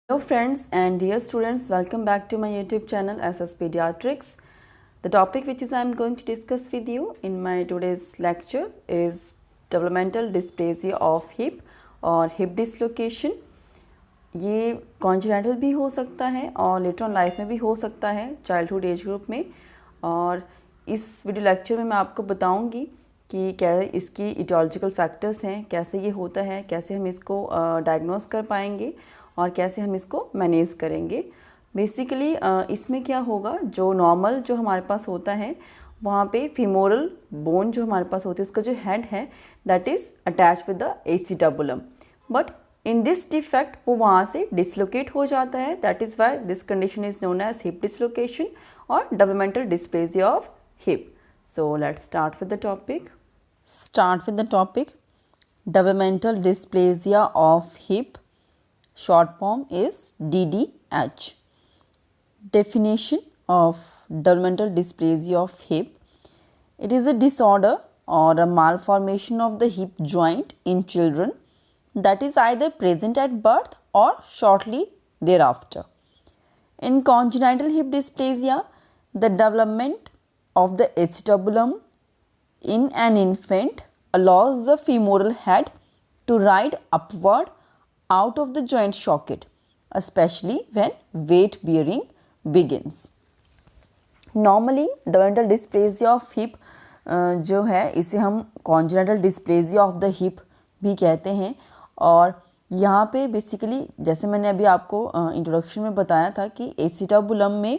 Hello friends and dear students, welcome back to my YouTube channel SS Pediatrics. The topic which I am going to discuss with you in my today's lecture is developmental dysplasia of hip और hip dislocation. ये congenital भी हो सकता है और later on life में भी हो सकता है चाइल्डहुड एज ग्रुप में। और इस वीडियो लेक्चर में मैं आपको बताऊंगी कि क्या इसकी इटियोलॉजिकल फैक्टर्स हैं, कैसे ये होता है, कैसे हम इसको डायग्नोस कर पाएंगे और कैसे हम इसको मैनेज करेंगे। बेसिकली इसमें क्या होगा, जो नॉर्मल जो हमारे पास होता है वहाँ पे फीमोरल बोन जो हमारे पास होती है उसका जो हेड है that is attach with the acetabulum, but in this defect वो वहाँ से डिसलोकेट हो जाता है। That is why this condition is known as hip dislocation और developmental dysplasia of hip. So let's start with the topic. Developmental dysplasia of hip, short form is DDH. Definition of developmental dysplasia of hip: it is a disorder or a malformation of the hip joint in children that is either present at birth or shortly thereafter. In congenital hip dysplasia, the development of the acetabulum in an infant allows the femoral head to ride upward out of the joint socket, especially when weight bearing begins. Normally developmental dysplasia of hip जो है इसे हम congenital dysplasia of the hip भी कहते हैं। और यहाँ पे बेसिकली जैसे मैंने अभी आपको इंट्रोडक्शन में बताया था कि एसिटाबुलम में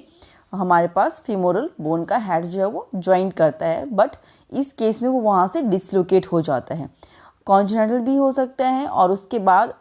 हमारे पास फीमोरल बोन का हेड जो है वो ज्वाइंट करता है, बट इस केस में वो वहाँ से डिसलोकेट हो जाता है। कॉन्जेनिटल भी हो सकता है और उसके बाद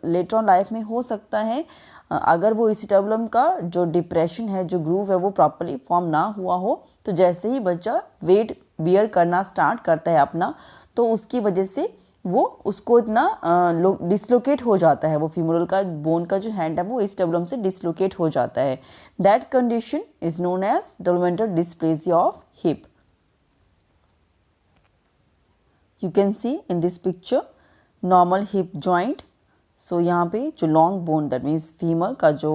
लेटर ऑन लाइफ में हो सकता है अगर वो एसिटाबुलम का जो डिप्रेशन है, जो ग्रूव है वो प्रॉपर्ली फॉर्म ना हुआ हो, तो जैसे ही बच्चा वेट बियर करना स्टार्ट करता है अपना, तो उसकी वजह से वो उसको इतना डिसलोकेट हो जाता है, वो फीमोरल का बोन का जो हैंड है वो एसिटाबुलम से डिसलोकेट हो जाता है। That condition is known as developmental dysplasia of hip. You can see in this picture normal hip joint. So यहाँ पे जो long bone that means femur का जो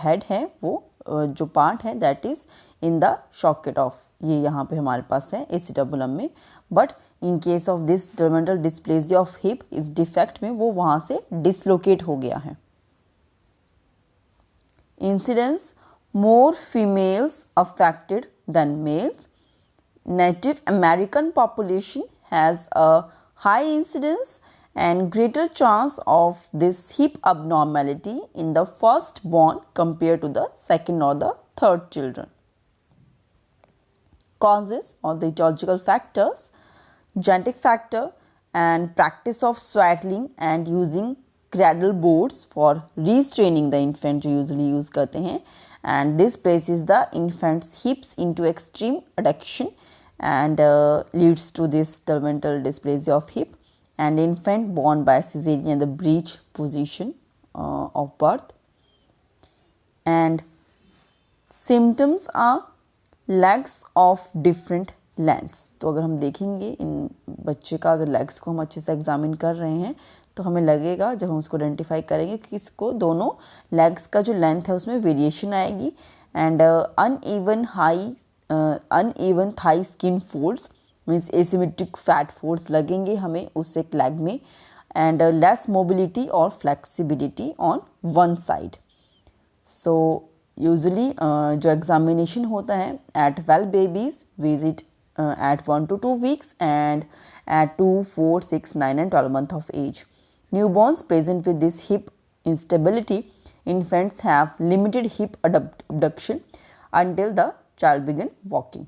head है वो जो part है that is in the socket of, ये यहाँ पे हमारे पास है acetabulum में, but in case of this developmental dysplasia of hip इस defect में वो वहाँ से dislocate हो गया है। Incidence: more females affected than males. Native American population has a high incidence and greater chance of this hip abnormality in the firstborn compared to the second or the third children. Causes or the etiological factors: genetic factor and practice of swaddling and using cradle boards for restraining the infant जो usually use करते हैं, and this places the infant's hips into extreme adduction and leads to this developmental dysplasia of hip, and infant born by cesarean in the breech position of birth. And symptoms are legs of different lengths. तो अगर हम देखेंगे इन बच्चे का अगर legs को हम अच्छे से एग्जामिन कर रहे हैं तो हमें लगेगा, जब हम उसको आइडेंटिफाई करेंगे कि इसको दोनों legs का जो लेंथ है उसमें वेरिएशन आएगी, and uneven thigh skin folds means asymmetric fat folds लगेंगे हमें उस एक लेग में, and less mobility or flexibility on one side. So usually जो examination होता है at well babies visit at 1 to 2 weeks and at 2, 4, 6, 9 and 12 months of age. Newborns present with this hip instability, infants have limited hip abduction until the child begin walking.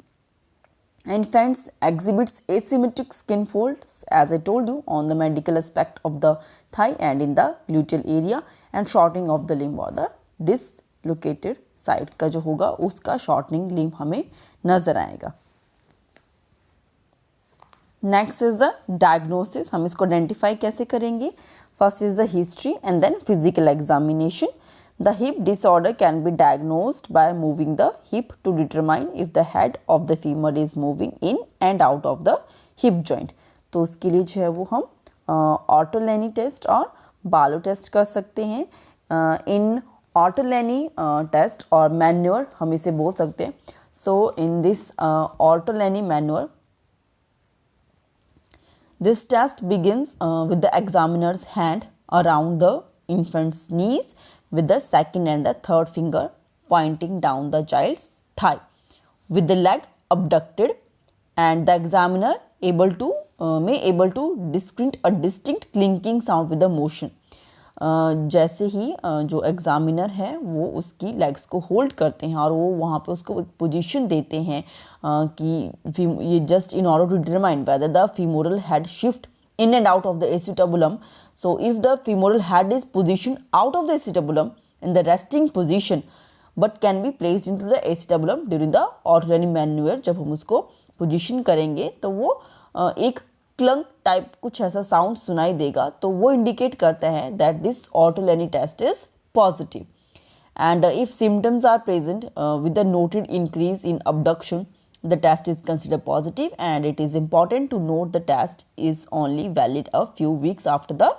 Infants exhibits asymmetric skin folds as I told you on the medial aspect of the thigh and in the gluteal area, and shortening of the limb or the dislocated side का जो होगा उसका shortening limb हमें नजर आएगा। Next is the diagnosis. हम इसको identify कैसे करेंगे? First is the history and then physical examination. The hip disorder can be diagnosed by moving the hip to determine if the head of the femur is moving in and out of the hip joint. तो उसके लिए जो है वो हम ऑटोलेनी test और बालो test कर सकते हैं। इन ऑटोलेनी टेस्ट और मैन्योर हम इसे बोल सकते हैं. So in this Ortolani manoeuvre, this test begins with the examiner's hand around the infant's knees with the second and the third finger pointing down the child's thigh with the leg abducted, and the examiner may able to distinct a distinct clinking sound with the motion. जैसे ही जो examiner है वो उसकी legs को hold करते हैं और वो वहाँ पे उसको एक पोजीशन देते हैं कि ये just in order to determine whether the femoral head shift in and out of the acetabulum. So if the femoral head is positioned out of the acetabulum in the resting position but can be placed into the acetabulum during the Ortolani manoeuvre, जब हम उसको position करेंगे तो वो एक क्लंक type कुछ ऐसा sound सुनाई देगा, तो वो इंडिकेट करता है that this Ortolani test is positive. And if symptoms are present with the noted increase in abduction, the test is considered positive, and it is important to note the test is only valid a few weeks after the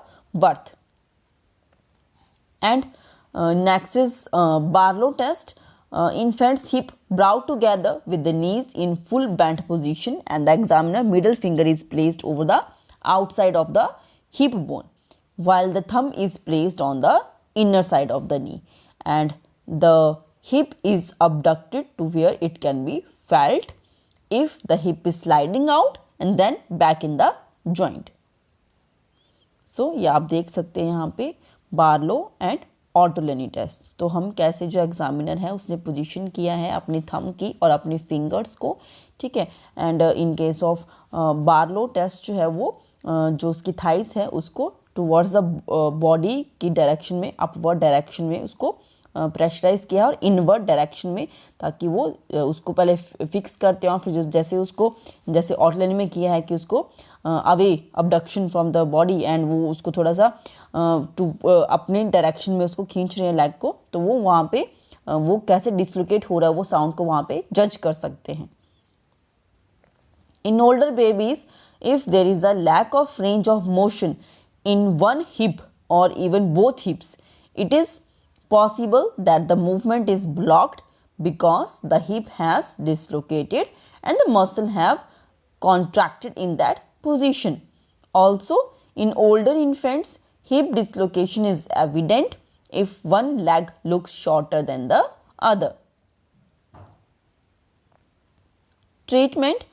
birth. And next is Barlow test. Infant's hip brought together with the knees in full bent position, and the examiner middle finger is placed over the outside of the hip bone, while the thumb is placed on the inner side of the knee, and the hip is abducted to where it can be felt if the hip is sliding out and then back in the joint. So ये आप देख सकते हैं यहाँ पे Barlow and ऑटोलेनी test. तो हम कैसे, जो एग्जामिनर है उसने पोजीशन किया है अपनी थंब की और अपने फिंगर्स को, ठीक है. And in case of Barlow test जो है वो जो उसकी थाइस है उसको टुवर्ड्स द बॉडी की डायरेक्शन में, अपवर्ड डायरेक्शन में उसको प्रेशराइज किया और इनवर्ड डायरेक्शन में, ताकि वो उसको पहले फिक्स करते हैं और फिर जैसे उसको, जैसे ऑटोलेनी में किया है कि उसको away abduction from the body, and वो उसको थोड़ा सा अपने डायरेक्शन में उसको खींच रहे हैं लेग को, तो वो वहाँ पे वो कैसे डिसलोकेट हो रहा है वो साउंड को वहाँ पे जज कर सकते हैं. In older babies, if there is a lack of range of motion in one hip or even both hips, it is possible that the movement is blocked because the hip has dislocated and the muscle have contracted in that position. Also, in older infants, hip dislocation is evident if one leg looks shorter than the other. Treatment.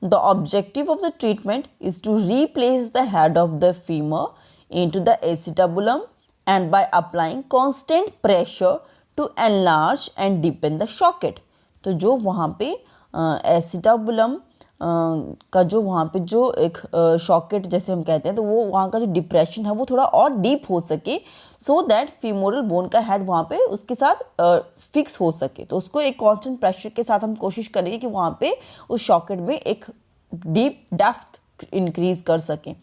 The objective of the treatment is to replace the head of the femur into the acetabulum, and by applying constant pressure to enlarge and deepen the socket. तो जो वहाँ पे acetabulum का जो वहाँ पे जो एक शॉकेट जैसे हम कहते हैं, तो वो वहाँ का जो डिप्रेशन है वो थोड़ा और डीप हो सके, सो दैट फीमोरल बोन का हेड वहाँ पे उसके साथ फिक्स हो सके. तो उसको एक कांस्टेंट प्रेशर के साथ हम कोशिश करेंगे कि वहाँ पे उस शॉकेट में एक डीप डेप्थ इंक्रीज कर सकें.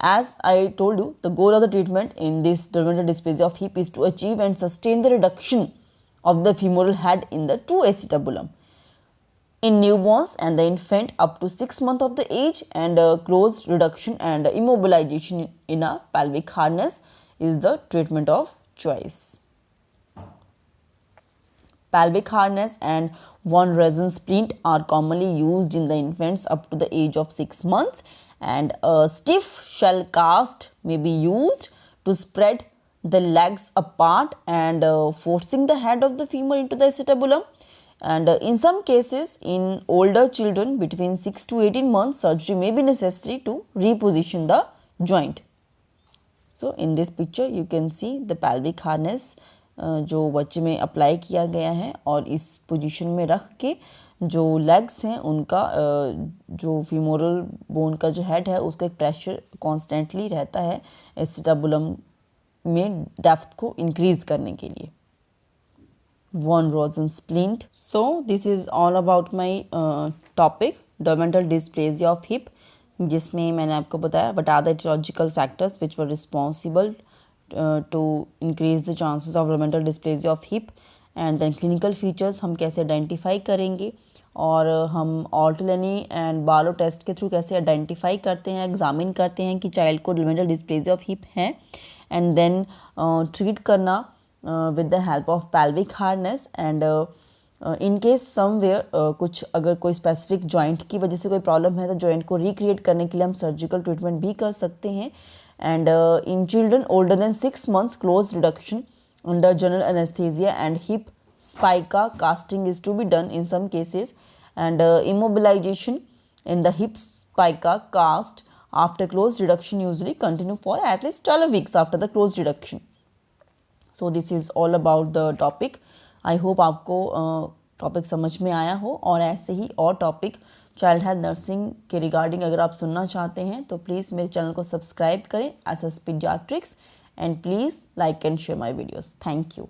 As I told you, the goal of the treatment in this developmental dysplasia of hip is to achieve and sustain the reduction of the femoral head in the true acetabulum. In newborns and the infant up to 6 months of the age, and close reduction and immobilization in a pelvic harness is the treatment of choice. Pelvic harness and von Wiesen splint are commonly used in the infants up to the age of 6 months, and a stiff shell cast may be used to spread the legs apart and forcing the head of the femur into the acetabulum. And in some cases, in older children between 6 to 18 months, surgery may be necessary to reposition the joint. So in this picture you can see the pelvic harness जो बच्चे में apply किया गया है, और इस position में रख के जो लेग्स हैं उनका जो फीमोरल बोन का जो हेड है उसका एक प्रेशर कॉन्स्टेंटली रहता है एसिटाबुलम में डेप्थ को इंक्रीज करने के लिए. von Wiesen splint. So this is all about my topic developmental dysplasia of hip, जिसमें मैंने आपको बताया what are the etiological factors which were responsible to increase the chances of developmental dysplasia of hip, and then clinical features हम कैसे identify करेंगे, और हम ऑटोलेनी and Barlow test के थ्रू कैसे आइडेंटिफाई करते हैं, एग्जामिन करते हैं कि चाइल्ड को डेवलपमेंटल डिस्प्लेसिया ऑफ हिप है, एंड देन ट्रीट करना with the help of pelvic harness and in case somewhere कुछ अगर कोई स्पेसिफिक जॉइंट की वजह से कोई प्रॉब्लम है तो जॉइंट को रिक्रिएट करने के लिए हम सर्जिकल ट्रीटमेंट भी कर सकते हैं. And in children older than 6 months close reduction under general anaesthesia and hip spica casting is to be done in some cases, and immobilization in the hip spica cast after closed reduction usually continue for at least 12 weeks after the closed reduction. So this is all about the topic. I hope आपको topic समझ में आया हो, और ऐसे ही और topic child health nursing के regarding अगर आप सुनना चाहते हैं तो प्लीज़ मेरे चैनल को सब्सक्राइब करें SS paediatrics, and please like and share my videos. Thank you.